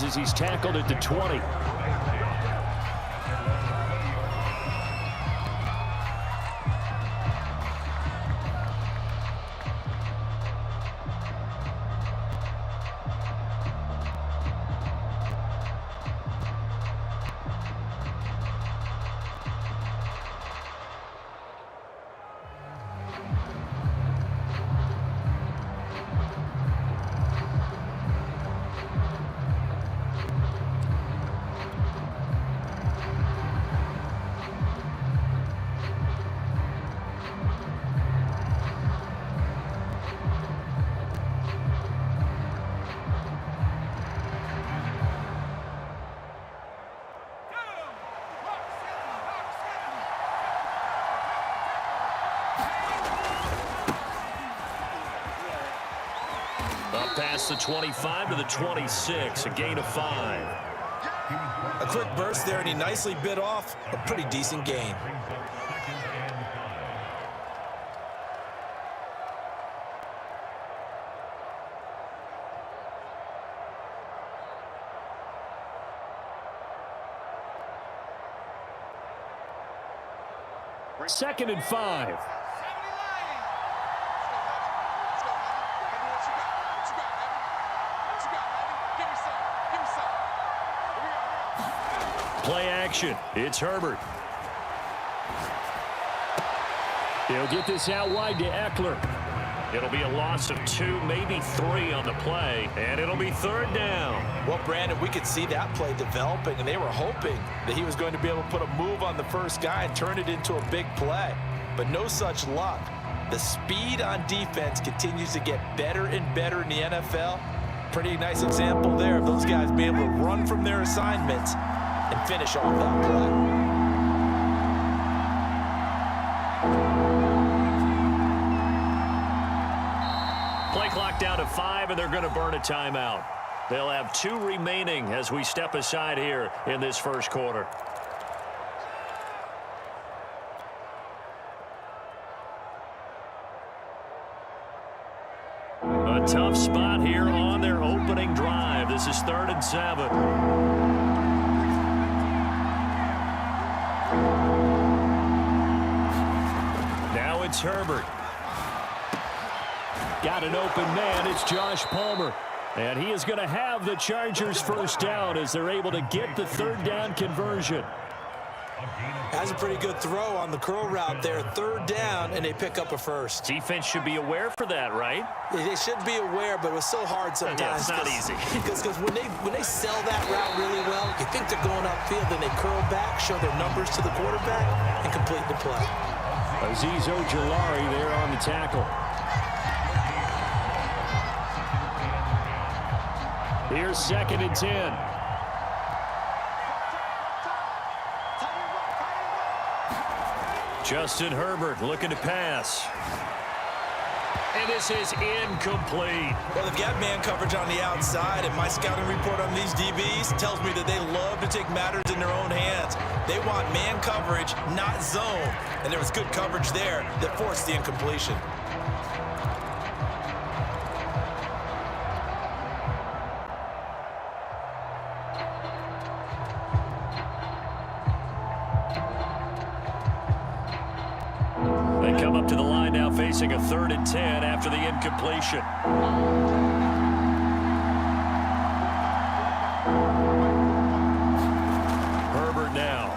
yards as he's tackled at the 20. Up past the 25 to the 26, a gain of 5. A quick burst there, and he nicely bit off a pretty decent gain. Second and 5. Play action. It's Herbert. He'll get this out wide to Eckler. It'll be a loss of 2, maybe 3 on the play, and it'll be third down. Well, Brandon, we could see that play developing, and they were hoping that he was going to be able to put a move on the first guy and turn it into a big play. But no such luck. The speed on defense continues to get better and better in the NFL. Pretty nice example there of those guys being able to run from their assignments and finish off that play. Play clock down to 5, and they're going to burn a timeout. They'll have 2 remaining as we step aside here in this first quarter. A tough spot here on their opening drive. This is 3rd and 7. Now it's Herbert. Got an open man. It's Josh Palmer. And he is going to have the Chargers first down as they're able to get the 3rd down conversion. Has a pretty good throw on the curl route there. 3rd down, and they pick up a first. Defense should be aware for that, right? They should be aware, but it was so hard sometimes. Yeah, it's not easy. Because when they sell that route really well, you think they're going upfield, then they curl back, show their numbers to the quarterback, and complete the play. Azeez Ojulari there on the tackle. Here's 2nd and 10. Justin Herbert looking to pass. And this is incomplete. Well, they've got man coverage on the outside, and my scouting report on these DBs tells me that they love to take matters in their own hands. They want man coverage, not zone. And there was good coverage there that forced the incompletion. Up to the line now, facing a 3rd and 10 after the incompletion. Herbert now.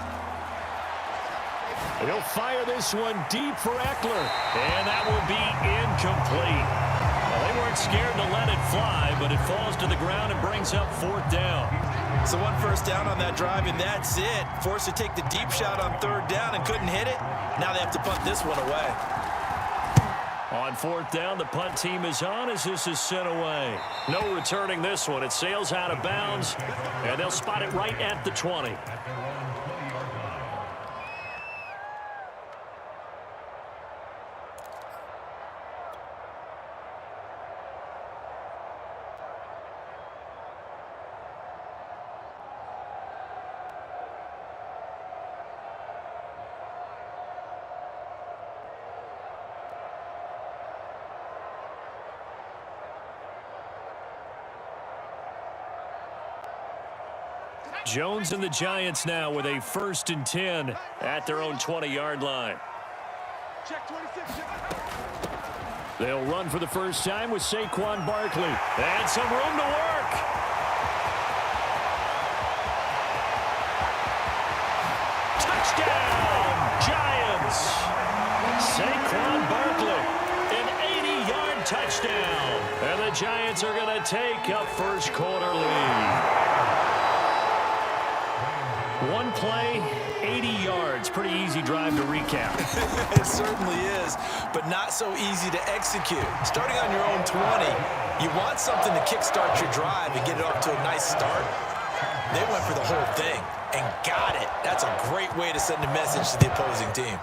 He'll fire this one deep for Eckler, and that will be incomplete. Well, they weren't scared to let it fly, but it falls to the ground and brings up 4th down. So 1 first down on that drive, and that's it. Forced to take the deep shot on 3rd down and couldn't hit it. Now they have to punt this one away. On 4th down, the punt team is on as this is sent away. No returning this one. It sails out of bounds, and they'll spot it right at the 20. Jones and the Giants now with a 1st and 10 at their own 20-yard line. Check 26. They'll run for the first time with Saquon Barkley. And some room to work. Touchdown, Giants. Saquon Barkley, an 80-yard touchdown. And the Giants are going to take a first-quarter lead. One play, 80 yards. Pretty easy drive to recap. It certainly is, but not so easy to execute. Starting on your own 20, you want something to kickstart your drive and get it off to a nice start. They went for the whole thing and got it. That's a great way to send a message to the opposing team.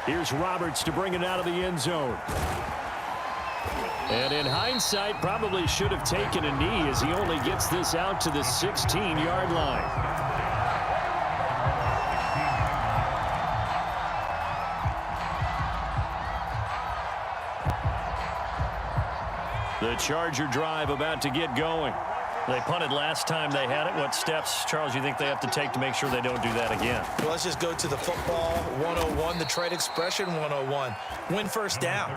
Here's Roberts to bring it out of the end zone. And in hindsight, probably should have taken a knee as he only gets this out to the 16-yard line. The Charger drive about to get going. They punted last time they had it. What steps, Charles, you think they have to take to make sure they don't do that again? Well, let's just go to the football 101, the trade expression 101. Win first down.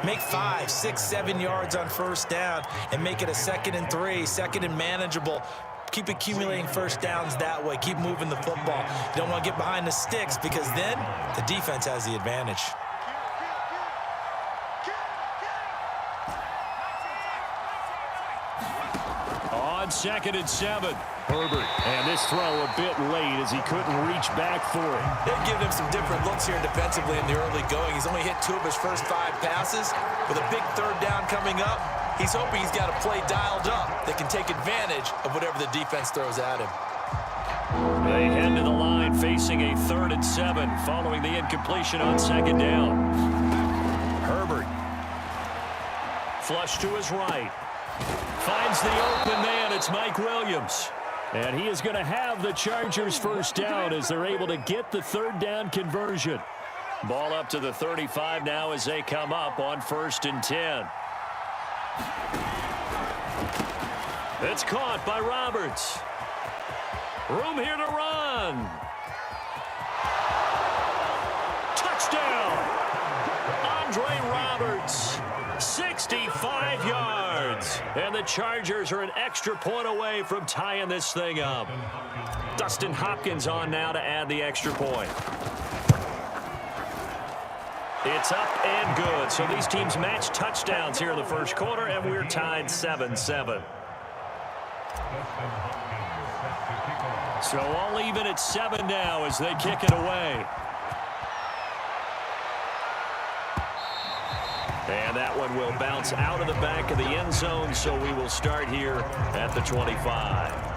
Make 5, 6, 7 yards on first down and make it a 2nd and 3, 2nd and manageable. Keep accumulating first downs that way. Keep moving the football. You don't want to get behind the sticks because then the defense has the advantage. On 2nd and 7, Herbert. And this throw a bit late as he couldn't reach back for it. They've given him some different looks here defensively in the early going. He's only hit 2 of his first 5 passes. With a big 3rd down coming up, he's hoping he's got a play dialed up that can take advantage of whatever the defense throws at him. They head to the line facing a 3rd and 7 following the incompletion on 2nd down. Herbert. Flush to his right. Finds the open man. It's Mike Williams. And he is going to have the Chargers first down as they're able to get the 3rd down conversion. Ball up to the 35 now as they come up on 1st and 10. It's caught by Roberts. Room here to run. Touchdown. Andre Roberts. 65 yards. And the Chargers are an extra point away from tying this thing up. Dustin Hopkins on now to add the extra point. It's up and good. So these teams match touchdowns here in the first quarter, and we're tied 7-7. So all even at 7 now as they kick it away. And that one will bounce out of the back of the end zone, so we will start here at the 25.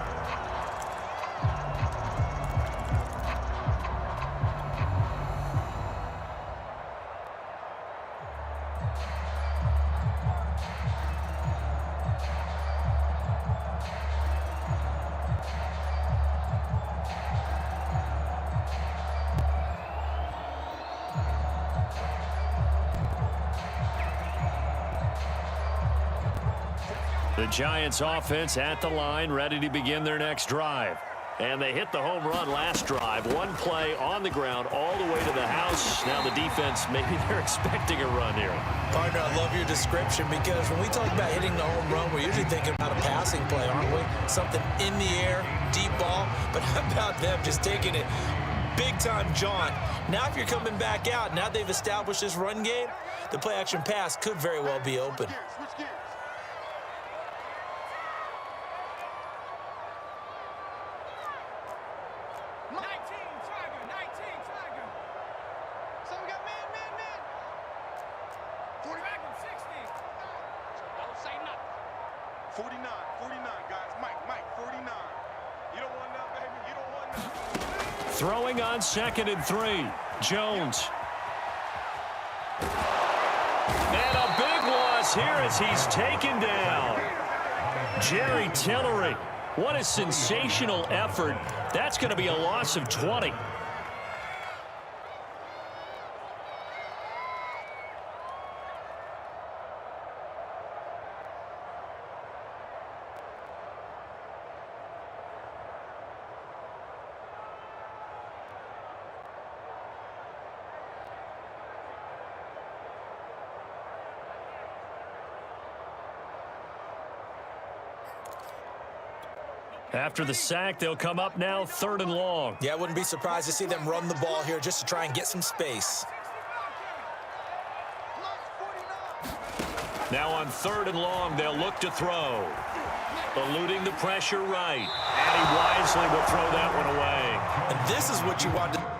The Giants offense at the line, ready to begin their next drive. And they hit the home run last drive. One play on the ground all the way to the house. Now the defense, maybe they're expecting a run here. Partner, I love your description because when we talk about hitting the home run, we're usually thinking about a passing play, aren't we? Something in the air, deep ball. But how about them just taking it big-time jaunt? Now if you're coming back out, now they've established this run game, the play-action pass could very well be open. Switch gears. So we got man. 45 and 60. Don't say nothing. 49, guys. Mike, 49. You don't want that, baby. You don't want that. Throwing on 2nd and 3. Jones. And a big loss here as he's taken down. Jerry Tillery. What a sensational effort. That's going to be a loss of 20. After the sack, they'll come up now 3rd and long. Yeah, I wouldn't be surprised to see them run the ball here just to try and get some space. Now on 3rd and long, they'll look to throw. Eluding the pressure right. And he wisely will throw that one away. And this is what you want to...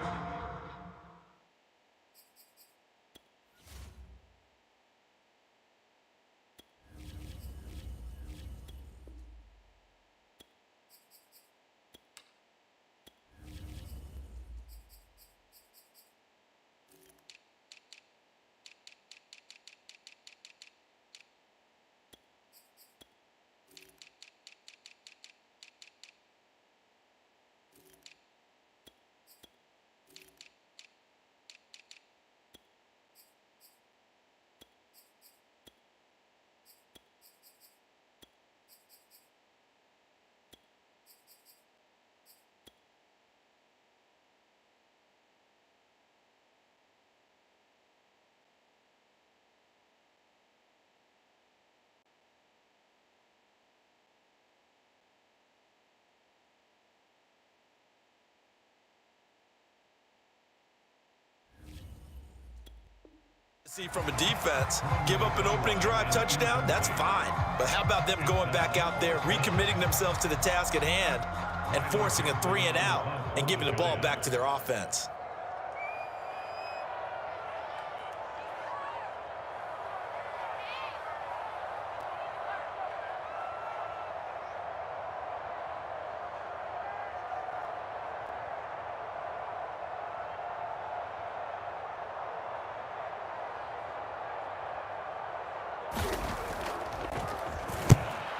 See from a defense, give up an opening drive touchdown, that's fine. But how about them going back out there, recommitting themselves to the task at hand, and forcing a 3-and-out and giving the ball back to their offense?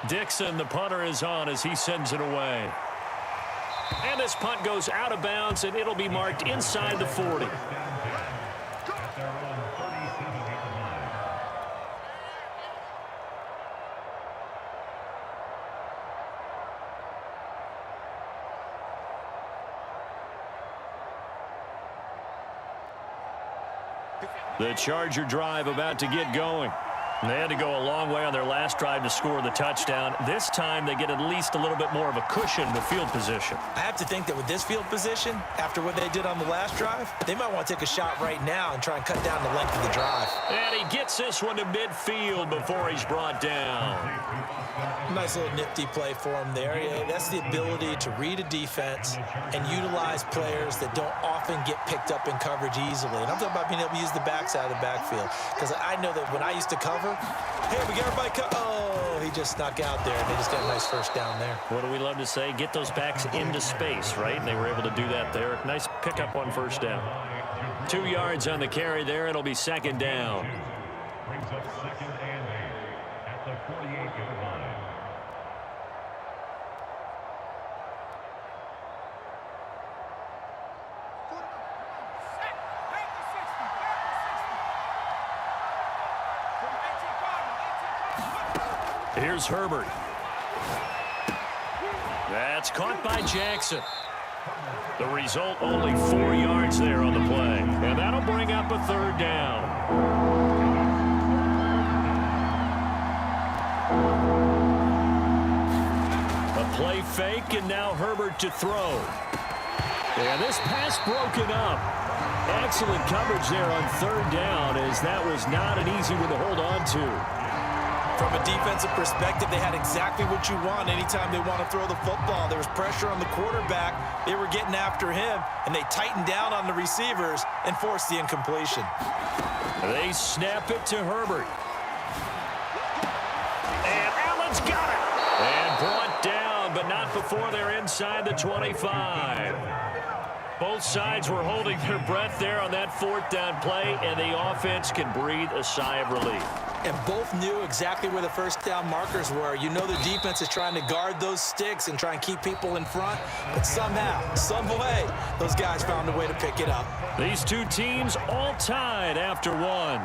Dixon, the punter, is on as he sends it away. And this punt goes out of bounds, and it'll be marked inside the 40. The Charger drive about to get going. They had to go a long way on their last drive to score the touchdown. This time they get at least a little bit more of a cushion with field position. I have to think that with this field position, after what they did on the last drive, they might want to take a shot right now and try and cut down the length of the drive. And he gets this one to midfield before he's brought down. Nice little nifty play for him there. Yeah, that's the ability to read a defense and utilize players that don't often get picked up in coverage easily. And I'm talking about being able to use the backside of the backfield. Because I know that when I used to cover, hey, we got everybody oh, he just snuck out there, and they just got a nice first down there. What do we love to say? Get those backs into space, right? And they were able to do that there. Nice pickup on first down. 2 yards on the carry there. It'll be 2nd down. Brings up 2nd and 8 at the 48-yard line. Here's Herbert. That's caught by Jackson. The result, only 4 yards there on the play. And that'll bring up a 3rd down. A play fake, and now Herbert to throw. And this pass broken up. Excellent coverage there on 3rd down, as that was not an easy one to hold on to. From a defensive perspective, they had exactly what you want anytime they want to throw the football. There was pressure on the quarterback. They were getting after him, and they tightened down on the receivers and forced the incompletion. They snap it to Herbert. And Allen's got it. And brought down, but not before they're inside the 25. Both sides were holding their breath there on that 4th down play, and the offense can breathe a sigh of relief. And both knew exactly where the first down markers were. You know the defense is trying to guard those sticks and try and keep people in front, but somehow, some way, those guys found a way to pick it up. These two teams all tied after one.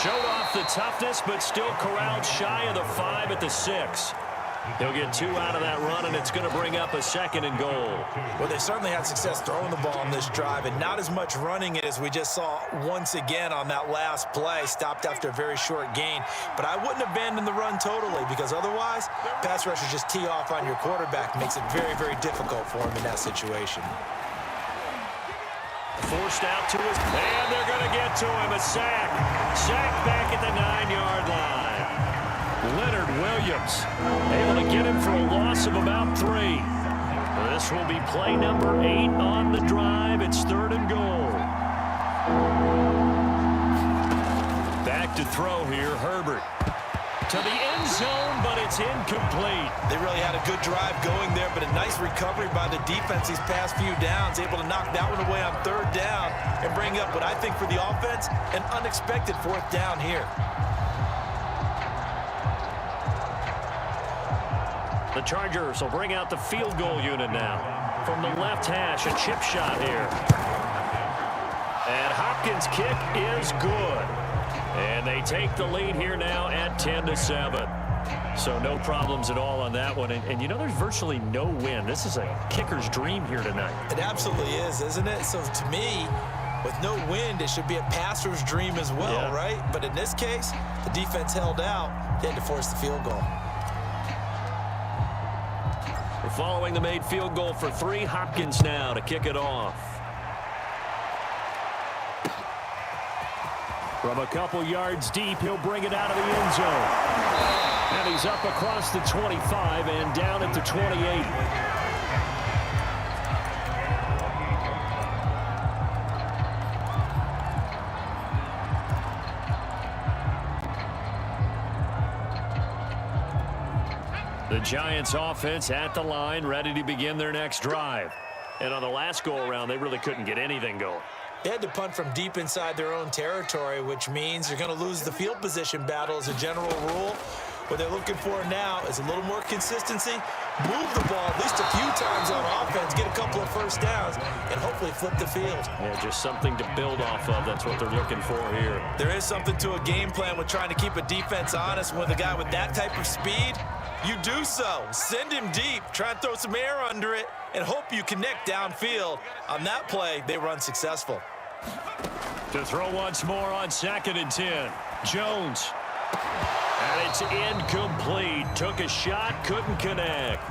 Showed off the toughness, but still corralled shy of the 5 at the 6. He'll get 2 out of that run, and it's going to bring up a 2nd and goal. Well, they certainly had success throwing the ball on this drive, and not as much running it as we just saw once again on that last play. Stopped after a very short gain. But I wouldn't abandon the run totally, because otherwise, pass rushers just tee off on your quarterback. Makes it very, very difficult for him in that situation. Forced out to his, and they're going to get to him. A sack. Sack back at the 9-yard line. Leonard Williams able to get him for a loss of about 3. This will be play number 8 on the drive. It's 3rd and goal. Back to throw here, Herbert. To the end zone, but it's incomplete. They really had a good drive going there, but a nice recovery by the defense these past few downs, able to knock that one away on 3rd down and bring up what I think for the offense, an unexpected 4th down here. The Chargers will bring out the field goal unit now. From the left hash, a chip shot here. And Hopkins' kick is good. And they take the lead here now at 10-7. So no problems at all on that one. And you know, there's virtually no wind. This is a kicker's dream here tonight. It absolutely is, isn't it? So to me, with no wind, it should be a passer's dream as well, yeah. Right? But in this case, the defense held out. They had to force the field goal. We're following the made field goal for 3. Hopkins now to kick it off. From a couple yards deep, he'll bring it out of the end zone. And he's up across the 25 and down at the 28. The Giants offense at the line, ready to begin their next drive. And on the last go-around, they really couldn't get anything going. They had to punt from deep inside their own territory, which means you're going to lose the field position battle as a general rule. What they're looking for now is a little more consistency, move the ball at least a few times on offense, get a couple of first downs, and hopefully flip the field. Yeah, just something to build off of. That's what they're looking for here. There is something to a game plan with trying to keep a defense honest. With a guy with that type of speed, you do so. Send him deep, try and throw some air under it, and hope you connect downfield. On that play, they were unsuccessful. To throw once more on 2nd and 10. Jones. And it's incomplete. Took a shot, couldn't connect.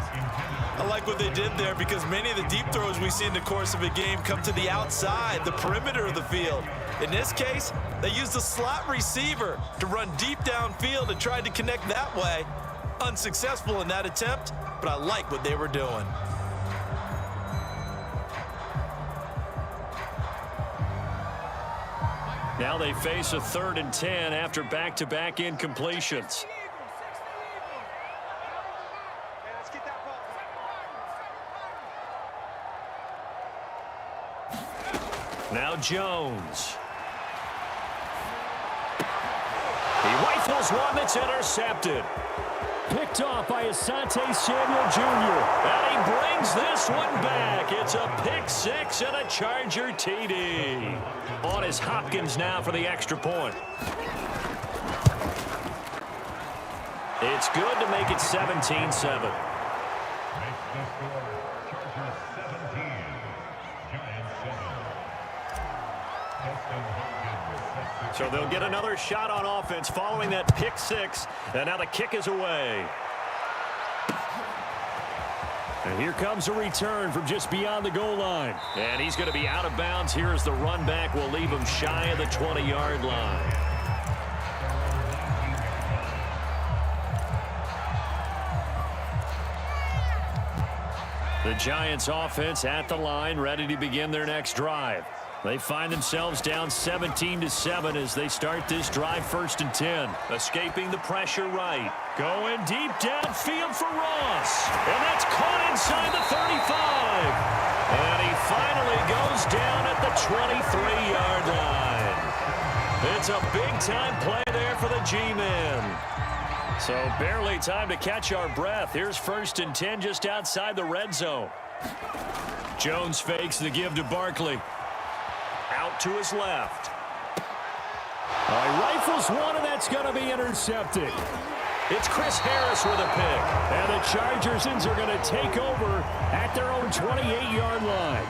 I like what they did there because many of the deep throws we see in the course of a game come to the outside, the perimeter of the field. In this case, they used the slot receiver to run deep downfield and tried to connect that way. Unsuccessful in that attempt, but I like what they were doing. Now they face a 3rd and 10 after back-to-back incompletions. Now Jones. He rifles one that's intercepted. Picked off by Asante Samuel Jr. And he brings this one back. It's a pick 6 and a Charger TD. On is Hopkins now for the extra point. It's good to make it 17-7. So they'll get another shot on offense following that pick 6. And now the kick is away. And here comes a return from just beyond the goal line. And he's going to be out of bounds here as the run back will leave him shy of the 20-yard line. The Giants offense at the line, ready to begin their next drive. They find themselves down 17-7 as they start this drive 1st and 10. Escaping the pressure right. Going deep downfield for Ross. And that's caught inside the 35. And he finally goes down at the 23-yard line. It's a big-time play there for the G-men. So barely time to catch our breath. Here's 1st and 10 just outside the red zone. Jones fakes the give to Barkley. Out to his left. He rifles one, and that's going to be intercepted. It's Chris Harris with a pick. And the Chargers are going to take over at their own 28-yard line.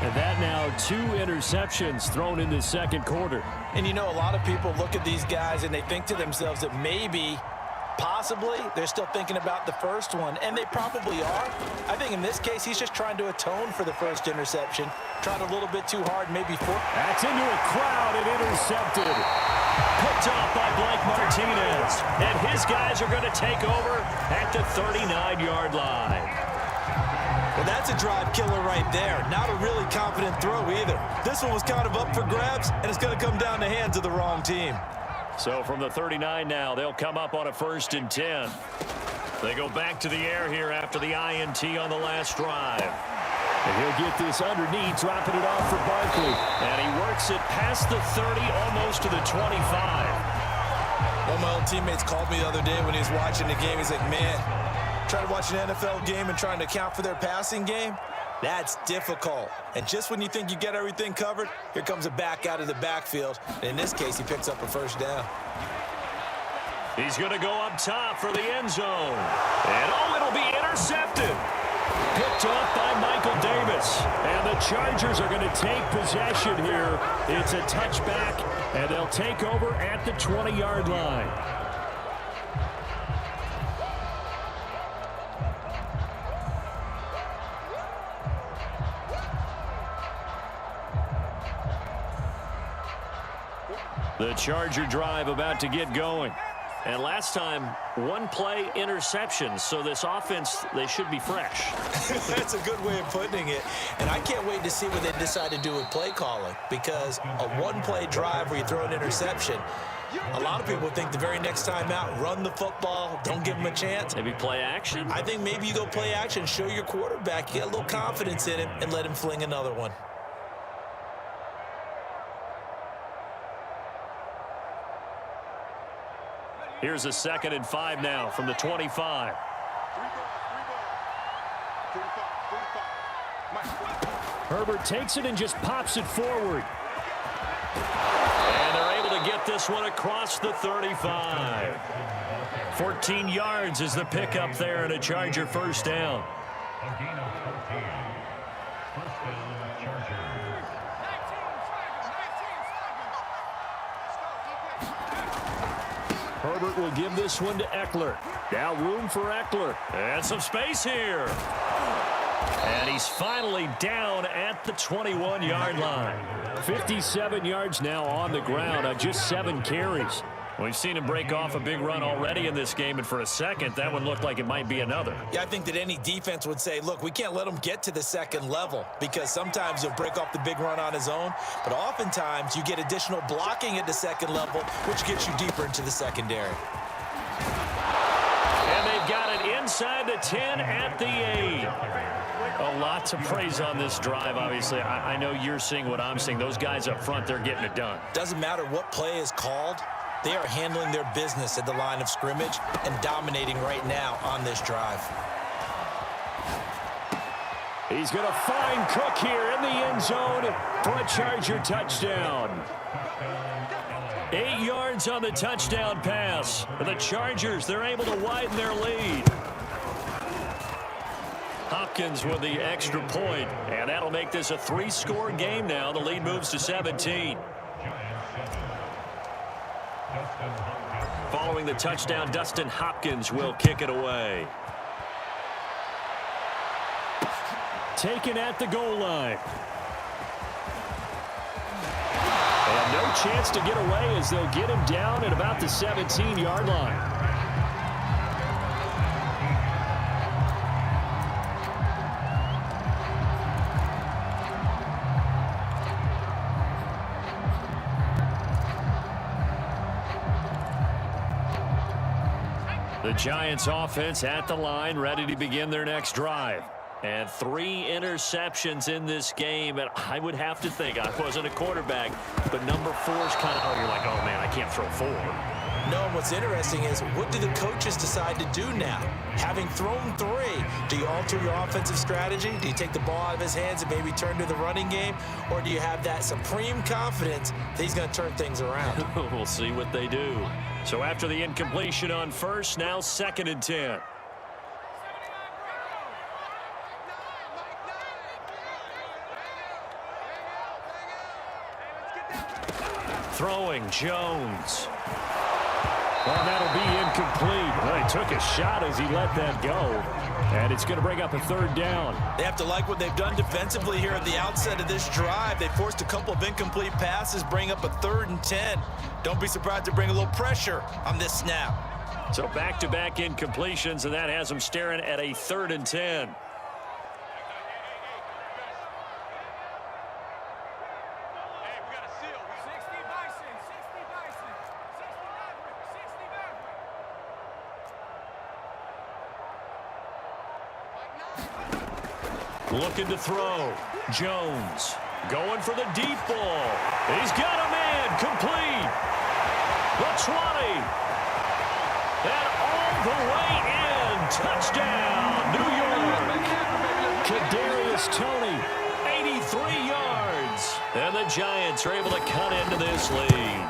And that now 2 interceptions thrown in the second quarter. And you know, a lot of people look at these guys and they think to themselves that maybe, possibly, they're still thinking about the first one, and they probably are. I think in this case, he's just trying to atone for the first interception. Tried a little bit too hard, maybe 4. That's into a crowd and intercepted. Picked off by Blake Martinez. And his guys are going to take over at the 39-yard line. Well, that's a drive killer right there. Not a really confident throw either. This one was kind of up for grabs, and it's going to come down the hands of the wrong team. So from the 39 now, they'll come up on a 1st and 10. They go back to the air here after the INT on the last drive. And he'll get this underneath, dropping it off for Barkley. And he works it past the 30, almost to the 25. One of my old teammates called me the other day when he was watching the game. He's like, man, trying to watch an NFL game and trying to account for their passing game, that's difficult. And just when you think you get everything covered, here comes a back out of the backfield. And in this case, he picks up a first down. He's going to go up top for the end zone. And, oh, it'll be intercepted. Picked off by Michael Davis. And the Chargers are going to take possession here. It's a touchback, and they'll take over at the 20-yard line. The Charger drive about to get going. And last time, 1-play interception. So this offense, they should be fresh. That's a good way of putting it. And I can't wait to see what they decide to do with play calling. Because a 1-play drive where you throw an interception, a lot of people think the very next time out, run the football, don't give them a chance. Maybe play action? I think maybe you go play action, show your quarterback, get a little confidence in him, and let him fling another one. Here's a 2nd and 5 now from the 25. Herbert takes it and just pops it forward. And they're able to get this one across the 35. 14 yards is the pickup there, and a Charger first down. A gain of 14. First down, Chargers. Herbert will give this one to Eckler. Now room for Eckler. And some space here. And he's finally down at the 21-yard line. 57 yards now on the ground on just 7 carries. We've seen him break off a big run already in this game, and for a second, that one looked like it might be another. Yeah, I think that any defense would say, look, we can't let him get to the second level because sometimes he'll break off the big run on his own, but oftentimes you get additional blocking at the second level, which gets you deeper into the secondary. And they've got it inside the 10 at the 8. A lot to praise on this drive, obviously. I know you're seeing what I'm seeing. Those guys up front, they're getting it done. Doesn't matter what play is called. They are handling their business at the line of scrimmage and dominating right now on this drive. He's going to find Cook here in the end zone for a Charger touchdown. 8 yards on the touchdown pass. For the Chargers, they're able to widen their lead. Hopkins with the extra point, and that'll make this a 3-score game now. The lead moves to 17. Following the touchdown, Dustin Hopkins will kick it away. Taken at the goal line. And no chance to get away as they'll get him down at about the 17-yard line. The Giants offense at the line, ready to begin their next drive. And 3 interceptions in this game, and I would have to think, I wasn't a quarterback, but number 4 is kind of, oh, you're like, oh, man, I can't throw 4. No, and what's interesting is, what do the coaches decide to do now? Having thrown 3, do you alter your offensive strategy? Do you take the ball out of his hands and maybe turn to the running game? Or do you have that supreme confidence that he's going to turn things around? We'll see what they do. So after the incompletion on first, now 2nd and 10. Throwing, Jones. Well, that'll be incomplete. Well, he took a shot as he let that go. And it's going to bring up a 3rd down. They have to like what they've done defensively here at the outset of this drive. They forced a couple of incomplete passes, bring up a 3rd and 10. Don't be surprised to bring a little pressure on this snap. So back-to-back incompletions, and that has them staring at a 3rd and 10. Looking to throw. Jones going for the deep ball. He's got a man. Complete. The 20. And all the way in. Touchdown, New York. Kadarius Toney, 83 yards. And the Giants are able to cut into this lead.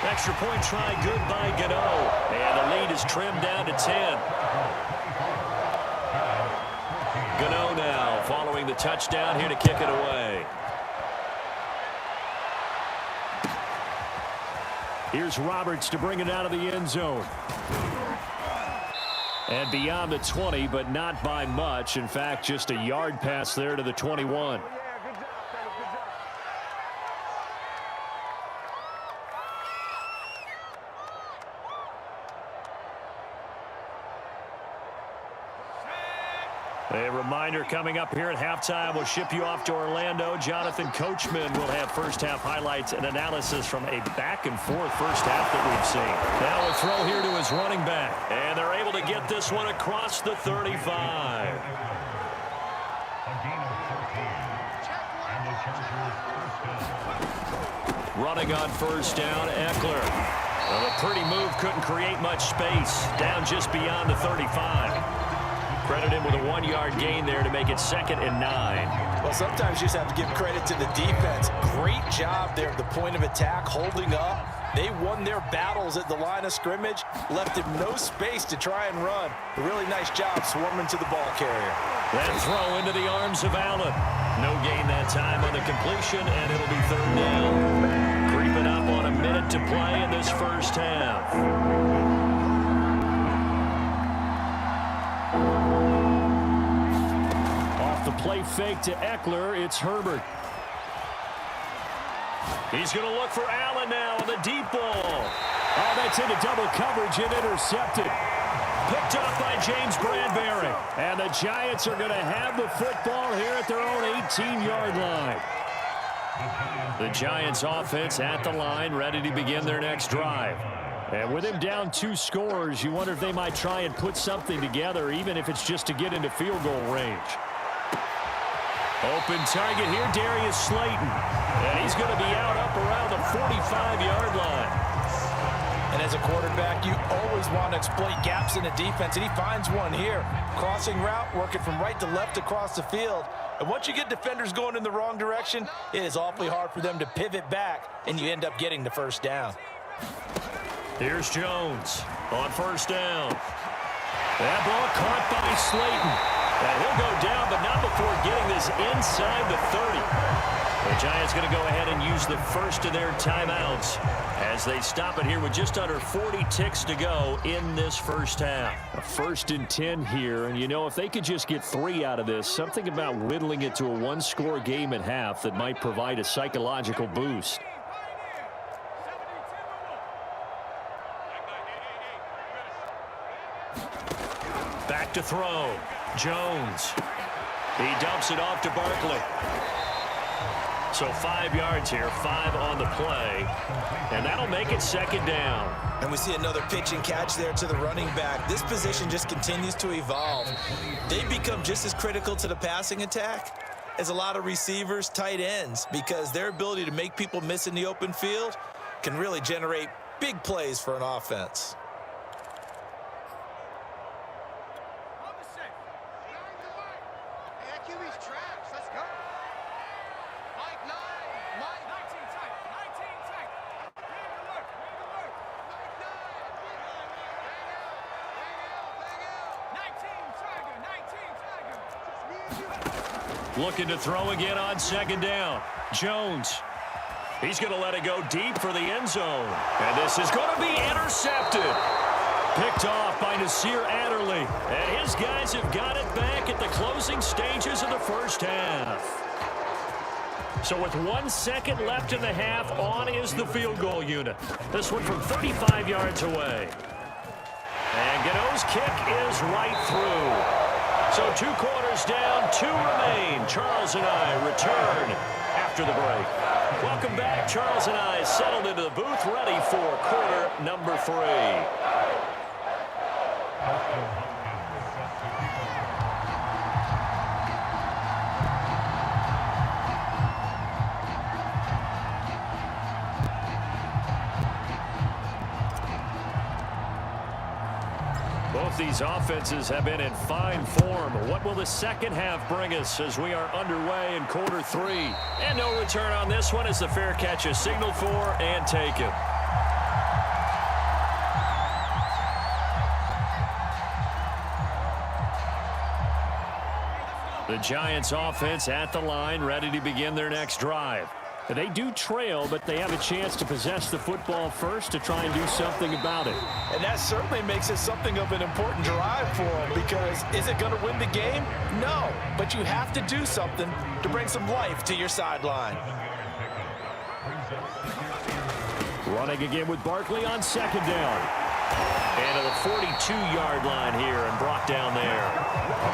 Extra point try good by Gano. And the lead is trimmed down to 10. Gano now following the touchdown here to kick it away. Here's Roberts to bring it out of the end zone. And beyond the 20, but not by much. In fact, just a yard pass there to the 21. A reminder coming up here at halftime. We'll ship you off to Orlando. Jonathan Coachman will have first-half highlights and analysis from a back-and-forth first half that we've seen. Now a throw here to his running back. And they're able to get this one across the 35. Running on first down, Eckler. Well, a pretty move, couldn't create much space. Down just beyond the 35. Credit him with a 1-yard gain there to make it 2nd and 9. Well, sometimes you just have to give credit to the defense. Great job there at the point of attack, holding up. They won their battles at the line of scrimmage, left him no space to try and run. A really nice job swarming to the ball carrier. That throw into the arms of Allen. No gain that time on the completion, and it'll be 3rd down. Creeping up on a minute to play in this first half. The play fake to Eckler. It's Herbert. He's going to look for Allen now on the deep ball. Oh, that's into double coverage and intercepted. Picked up by James Bradbury. And the Giants are going to have the football here at their own 18-yard line. The Giants offense at the line, ready to begin their next drive. And with him down 2 scores, you wonder if they might try and put something together, even if it's just to get into field goal range. Open target here, Darius Slayton. And he's going to be out up around the 45-yard line. And as a quarterback, you always want to exploit gaps in the defense, and he finds one here. Crossing route, working from right to left across the field. And once you get defenders going in the wrong direction, it is awfully hard for them to pivot back, and you end up getting the first down. Here's Jones on first down. That ball caught by Slayton. And he'll go down, but not before getting this inside the 30. The Giants going to go ahead and use the first of their timeouts as they stop it here with just under 40 ticks to go in this first half. A 1st and 10 here, and you know, if they could just get 3 out of this, something about whittling it to a 1-score game at half that might provide a psychological boost. Back to throw. Jones. He dumps it off to Barkley. So 5 yards here, 5 on the play. And that'll make it 2nd down. And we see another pitch and catch there to the running back. This position just continues to evolve. They become just as critical to the passing attack as a lot of receivers, tight ends, because their ability to make people miss in the open field can really generate Big plays for an offense. Looking to throw again on second down. Jones. He's going to let it go deep for the end zone. And this is going to be intercepted. Picked off by Nasir Adderley. And his guys have got it back at the closing stages of the first half. So with 1 second left in the half, on is the field goal unit. This one from 35 yards away. And Gano's kick is right through. So 2 quarters down, 2 remain. Charles and I return after the break. Welcome back. Charles and I settled into the booth, ready for quarter number 3. Both these offenses have been in fine form. What will the second half bring us as we are underway in quarter 3? And no return on this one as the fair catch is signaled for and taken. The Giants offense at the line, ready to begin their next drive. They do trail, but they have a chance to possess the football first to try and do something about it. And that certainly makes it something of an important drive for them, because is it going to win the game? No, but you have to do something to bring some life to your sideline. Running again with Barkley on second down. And to the 42-yard line here and brought down there.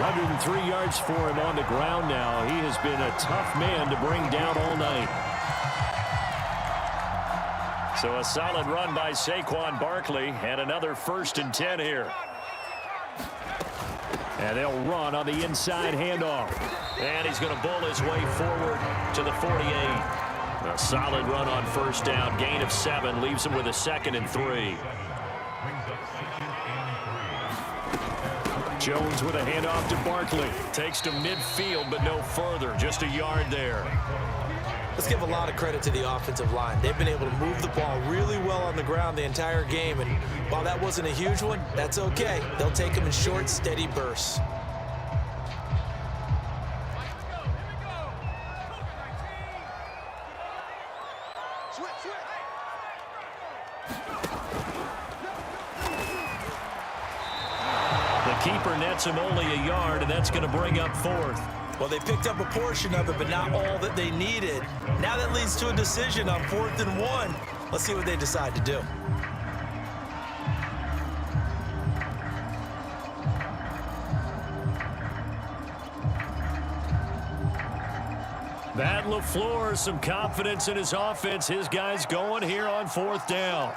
103 yards for him on the ground now. He has been a tough man to bring down all night. So a solid run by Saquon Barkley, and another 1st and 10 here. And they'll run on the inside handoff. And he's going to bull his way forward to the 48. A solid run on 1st down. Gain of 7 leaves him with a 2nd and 3. Jones with a handoff to Barkley. Takes to midfield, but no further. Just a yard there. Let's give a lot of credit to the offensive line. They've been able to move the ball really well on the ground the entire game. And while that wasn't a huge one, that's okay. They'll take them in short, steady bursts. The keeper nets him only a yard, and that's going to bring up 4th. Well, they picked up a portion of it, but not all that they needed. Now that leads to a decision on 4th and 1. Let's see what they decide to do. Matt LaFleur, some confidence in his offense. His guys going here on 4th down.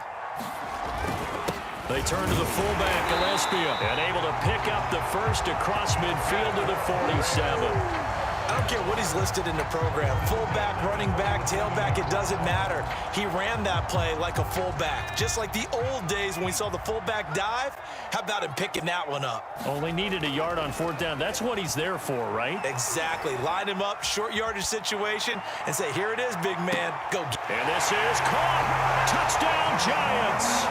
They turn to the fullback, Gillespie, and able to pick up the first across midfield to the 47. I don't care what he's listed in the program. Fullback, running back, tailback, it doesn't matter. He ran that play like a fullback, just like the old days when we saw the fullback dive. How about him picking that one up? Only needed a yard on 4th down. That's what he's there for, right? Exactly. Line him up, short yardage situation, and say, here it is, big man. Go get it. And this is caught. Touchdown, Giants.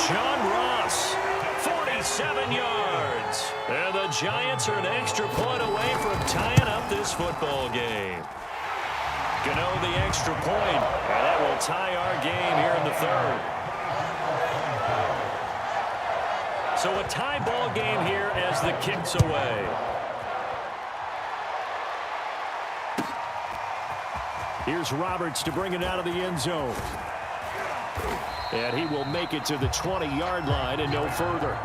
John Ross, 47 yards. And the Giants are an extra point away from tying up this football game. Gano the extra point, and that will tie our game here in the 3rd. So a tie ball game here as the kick's away. Here's Roberts to bring it out of the end zone. And he will make it to the 20-yard line and no further.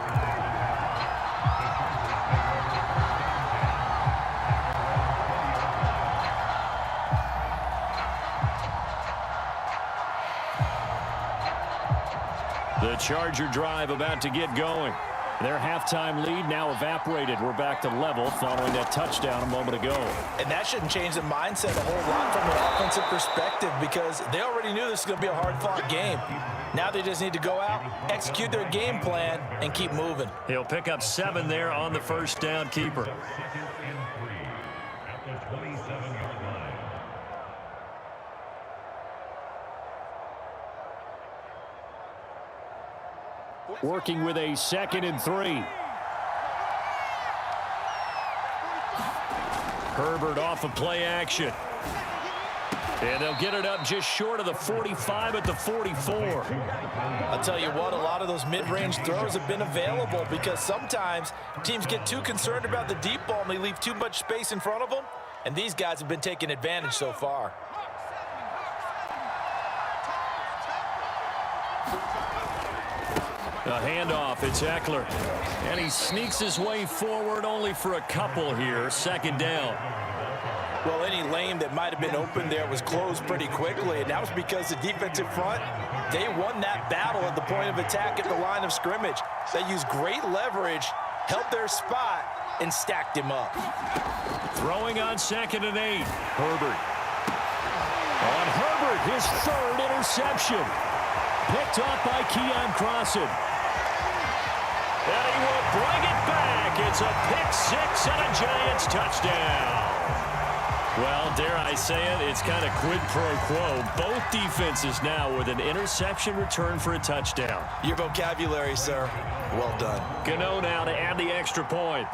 The Charger drive about to get going. Their halftime lead now evaporated. We're back to level following that touchdown a moment ago. And that shouldn't change the mindset a whole lot from an offensive perspective because they already knew this was going to be a hard-fought game. Now they just need to go out, execute their game plan, and keep moving. He'll pick up 7 there on the first down keeper. 2nd and 3 at the 27-yard line. Working with a 2nd and 3. Herbert off of play action. And they'll get it up just short of the 45 at the 44. I'll tell you what, a lot of those mid-range throws have been available because sometimes teams get too concerned about the deep ball and they leave too much space in front of them. And these guys have been taking advantage so far. A handoff, it's Eckler. And he sneaks his way forward only for a couple here. 2nd down. Well, any lane that might have been open there was closed pretty quickly, and that was because the defensive front, they won that battle at the point of attack at the line of scrimmage. They used great leverage, held their spot, and stacked him up. Throwing on 2nd and 8. Herbert. On Herbert, his 3rd interception. Picked off by Keon Crossan. And he will bring it back. It's a pick 6 and a Giants touchdown. Well, dare I say it, it's kind of quid pro quo. Both defenses now with an interception return for a touchdown. Your vocabulary, sir. Well done. Gano now to add the extra point.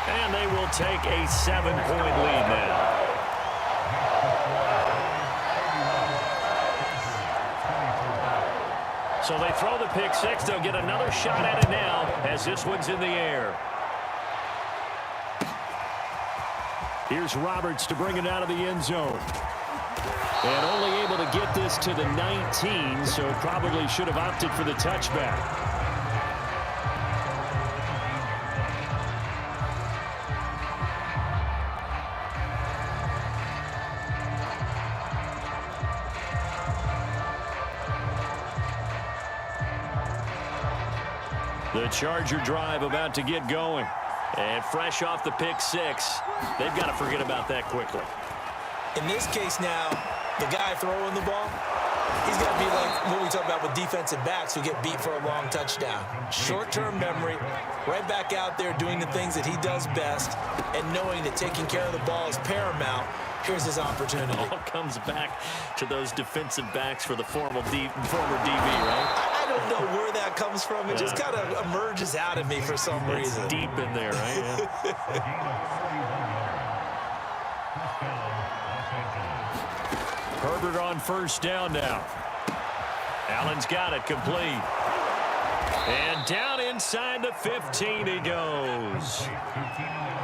And they will take a 7-point lead now. So they throw the pick 6. They'll get another shot at it now as this one's in the air. Here's Roberts to bring it out of the end zone. And only able to get this to the 19, so probably should have opted for the touchback. The Charger drive about to get going. And fresh off the pick 6, they've got to forget about that quickly. In this case now, the guy throwing the ball, he's got to be like what we talk about with defensive backs who get beat for a long touchdown. Short-term memory, right back out there doing the things that he does best, and knowing that taking care of the ball is paramount. Here's his opportunity. It all comes back to those defensive backs for the former DB, right? I don't know where that comes from. It just kind of emerges out of me for some reason. It's deep in there, right? Herbert on first down now. Allen's got it complete. And down inside the 15 he goes.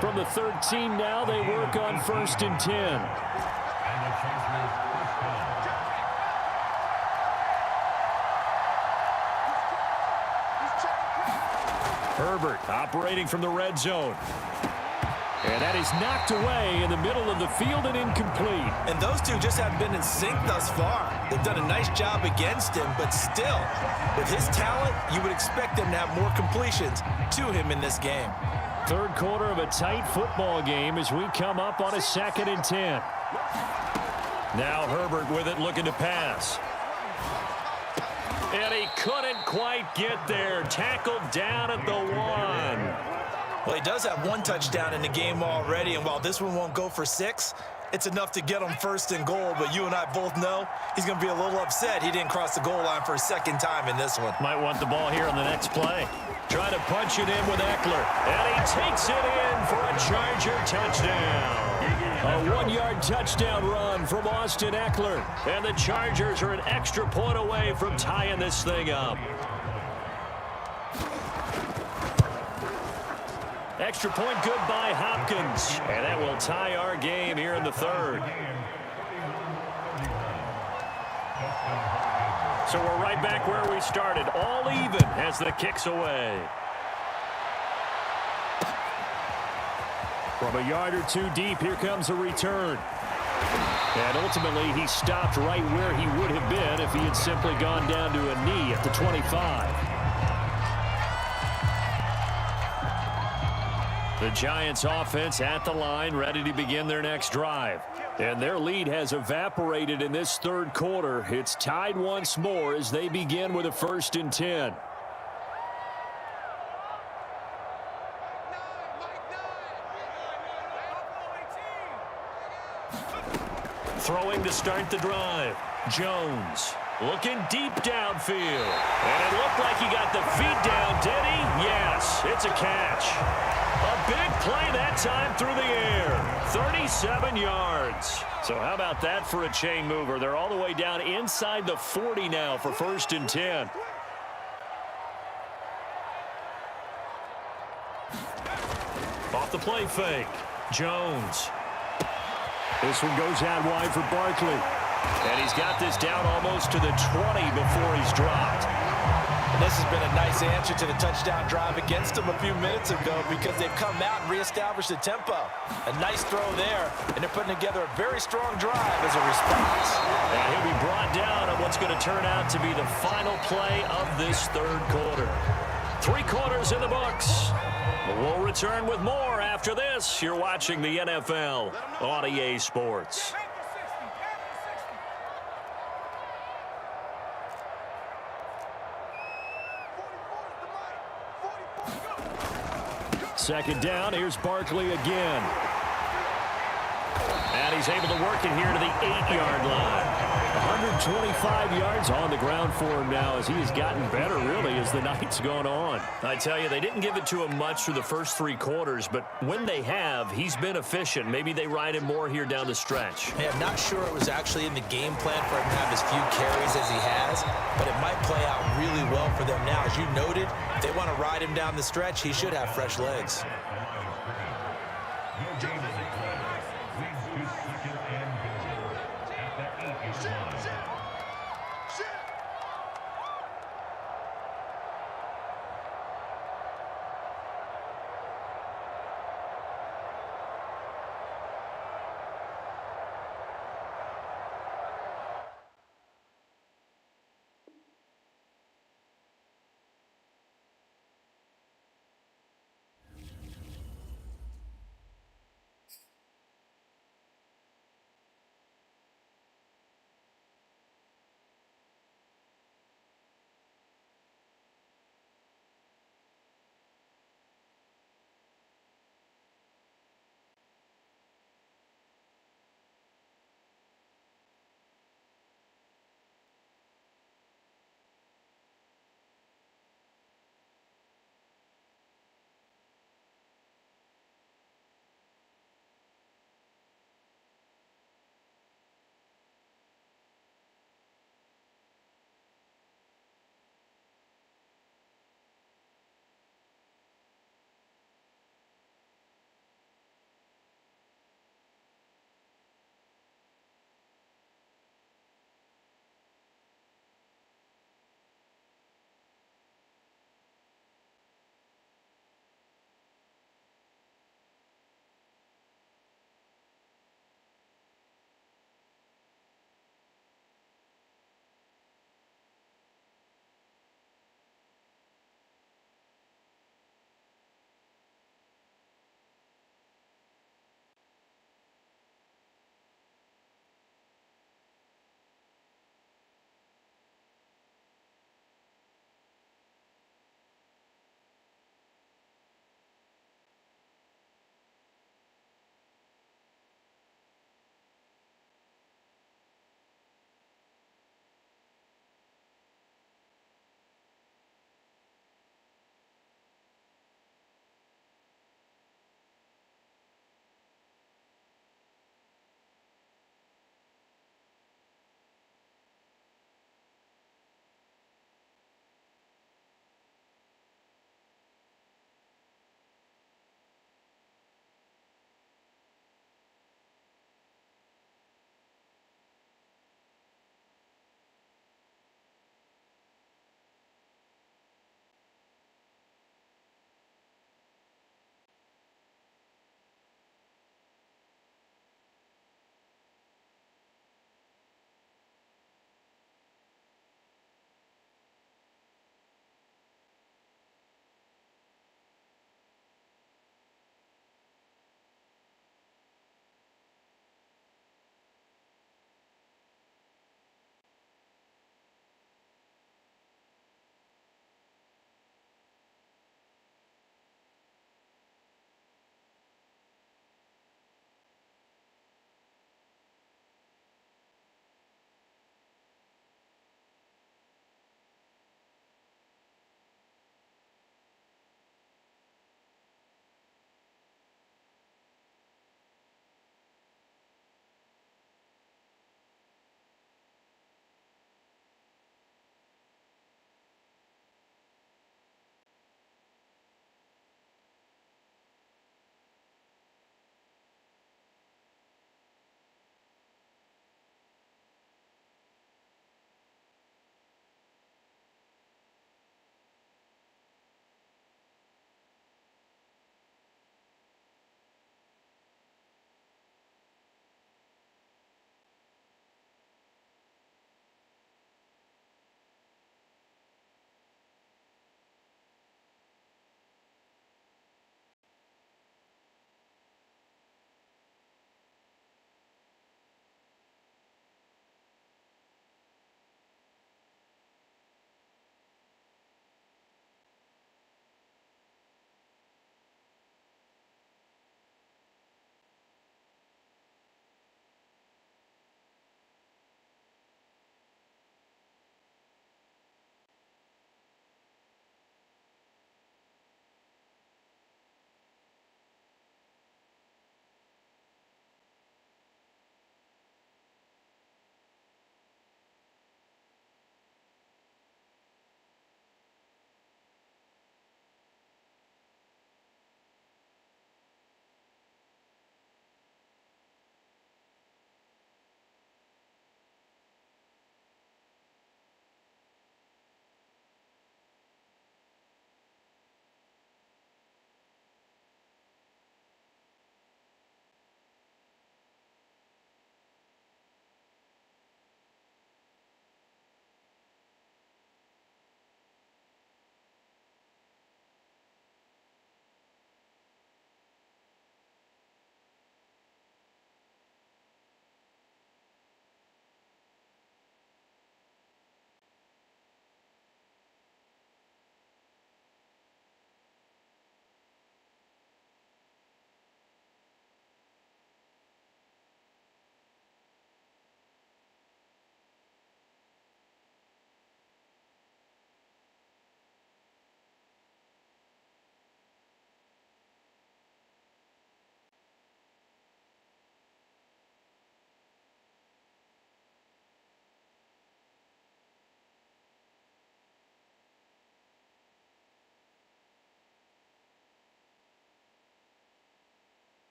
From the 13 now, they work on 1st and 10. Herbert operating from the red zone. And that is knocked away in the middle of the field and incomplete. And those two just haven't been in sync thus far. They've done a nice job against him, but still, with his talent, you would expect them to have more completions to him in this game. 3rd quarter of a tight football game as we come up on a 2nd and 10. Now Herbert with it, looking to pass. And he couldn't quite get there. Tackled down at the 1. Well, he does have 1 touchdown in the game already, and while this one won't go for 6, it's enough to get him 1st and goal, but you and I both know he's going to be a little upset he didn't cross the goal line for a 2nd time in this one. Might want the ball here on the next play. Try to punch it in with Eckler, and he takes it in for a Charger touchdown. A 1-yard touchdown run from Austin Eckler, and the Chargers are an extra point away from tying this thing up. Extra point good by Hopkins, and that will tie our game here in the 3rd. So we're right back where we started, all even as the kick's away. From a yard or 2 deep, here comes a return. And ultimately, he stopped right where he would have been if he had simply gone down to a knee at the 25. The Giants offense at the line, ready to begin their next drive. And their lead has evaporated in this third quarter. It's tied once more as they begin with a 1st and 10. Throwing to start the drive. Jones looking deep downfield. And it looked like he got the feet down, did he? Yes, it's a catch. A big play that time through the air. 37 yards. So how about that for a chain mover? They're all the way down inside the 40 now for 1st and 10. Off the play fake. Jones. This one goes out wide for Barkley. And he's got this down almost to the 20 before he's dropped. And this has been a nice answer to the touchdown drive against them a few minutes ago because they've come out and reestablished the tempo. A nice throw there, and they're putting together a very strong drive as a response. And he'll be brought down on what's going to turn out to be the final play of this third quarter. 3 quarters in the books. We'll return with more after this. You're watching the NFL on EA Sports. Second down, here's Barkley again. And he's able to work it here to the 8-yard line. 125 yards on the ground for him now as he has gotten better, really, as the night's gone on. I tell you, they didn't give it to him much through the first 3 quarters, but when they have, he's been efficient. Maybe they ride him more here down the stretch. Hey, I'm not sure it was actually in the game plan for him to have as few carries as he has, but it might play out really well for them now. As you noted, if they want to ride him down the stretch, he should have fresh legs.